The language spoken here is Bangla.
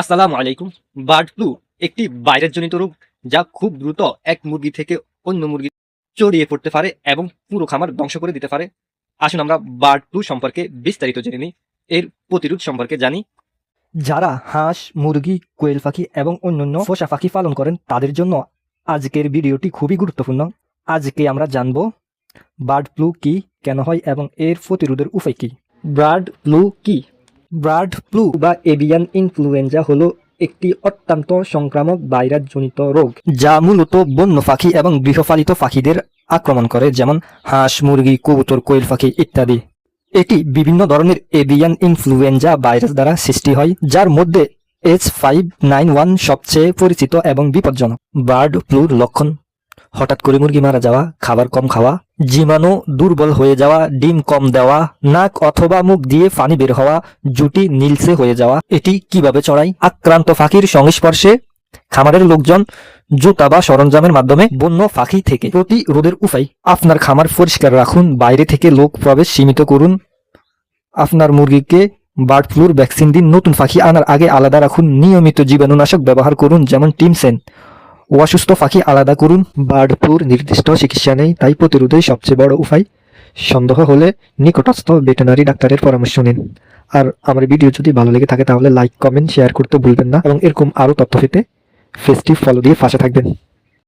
আসসালামু আলাইকুম। বার্ড ফ্লু একটি ভাইরাসজনিত রোগ যা খুব দ্রুত এক মুরগি থেকে অন্য মুরগি ছড়িয়ে পড়তে পারে এবং পুরো খামার ধ্বংস করে দিতে পারে। আসুন আমরা বার্ড ফ্লু সম্পর্কে বিস্তারিত জেনে নিই, এর প্রতিরোধ সম্পর্কে জানি। যারা হাঁস, মুরগি, কোয়েল পাখি এবং অন্যান্য পোষা পাখি পালন করেন তাদের জন্য আজকের ভিডিওটি খুবই গুরুত্বপূর্ণ। আজকে আমরা জানব বার্ড ফ্লু কি, কেন হয় এবং এর প্রতিরোধের উপায় কি। বার্ড ফ্লু কি? বার্ড ফ্লু বা এভিয়ান ইনফ্লুয়েঞ্জা হলো একটি অত্যন্ত সংক্রামক ভাইরাসজনিত রোগ যা মূলত বন্য পাখি এবং গৃহপালিত পাখিদের আক্রমণ করে, যেমন হাঁস, মুরগি, কবুতর, কোয়েল পাখি ইত্যাদি। এটি বিভিন্ন ধরনের এভিয়ান ইনফ্লুয়েঞ্জা ভাইরাস দ্বারা সৃষ্টি হয়, যার মধ্যে H5N1 সবচেয়ে পরিচিত এবং বিপজ্জনক। বার্ড ফ্লুর লক্ষণ: হঠাৎ করে মুরগি মারা যাওয়া, খাবার কম খাওয়া, জীবাণু দুর্বল হয়ে যাওয়া, ডিম কম দেওয়া, নাক অথবা মুখ দিয়ে পানি বের হওয়া, জুটি নীলচে হয়ে যাওয়া। এটি কিভাবে ছড়ায়? আক্রান্ত পাখির সংস্পর্শে খামারের লোকজন জুতা বা সরঞ্জামের মাধ্যমে বন্য পাখি থেকে। প্রতিরোধের উপায়: আপনার খামার পরিষ্কার রাখুন, বাইরে থেকে লোক প্রবেশ সীমিত করুন, আপনার মুরগিকে বার্ড ফ্লুর ভ্যাকসিন দিন, নতুন পাখি আনার আগে আলাদা রাখুন, নিয়মিত জীবাণুনাশক ব্যবহার করুন যেমন টিমসেন, অসুস্থ পাখি আলাদা করুন। বার্ড ফ্লুর নির্দিষ্ট চিকিৎসা নেই, তাই প্রতিরোধই সবচেয়ে বড় উপায়। সন্দেহ হলে নিকটস্থ ভেটেরিনারি ডাক্তারের পরামর্শ নিন। আর আমার ভিডিও যদি ভালো লেগে থাকে তাহলে লাইক, কমেন্ট, শেয়ার করতে ভুলবেন না এবং এরকম আরও তথ্য পেতে পেজটি ফলো দিয়ে পাশে থাকবেন।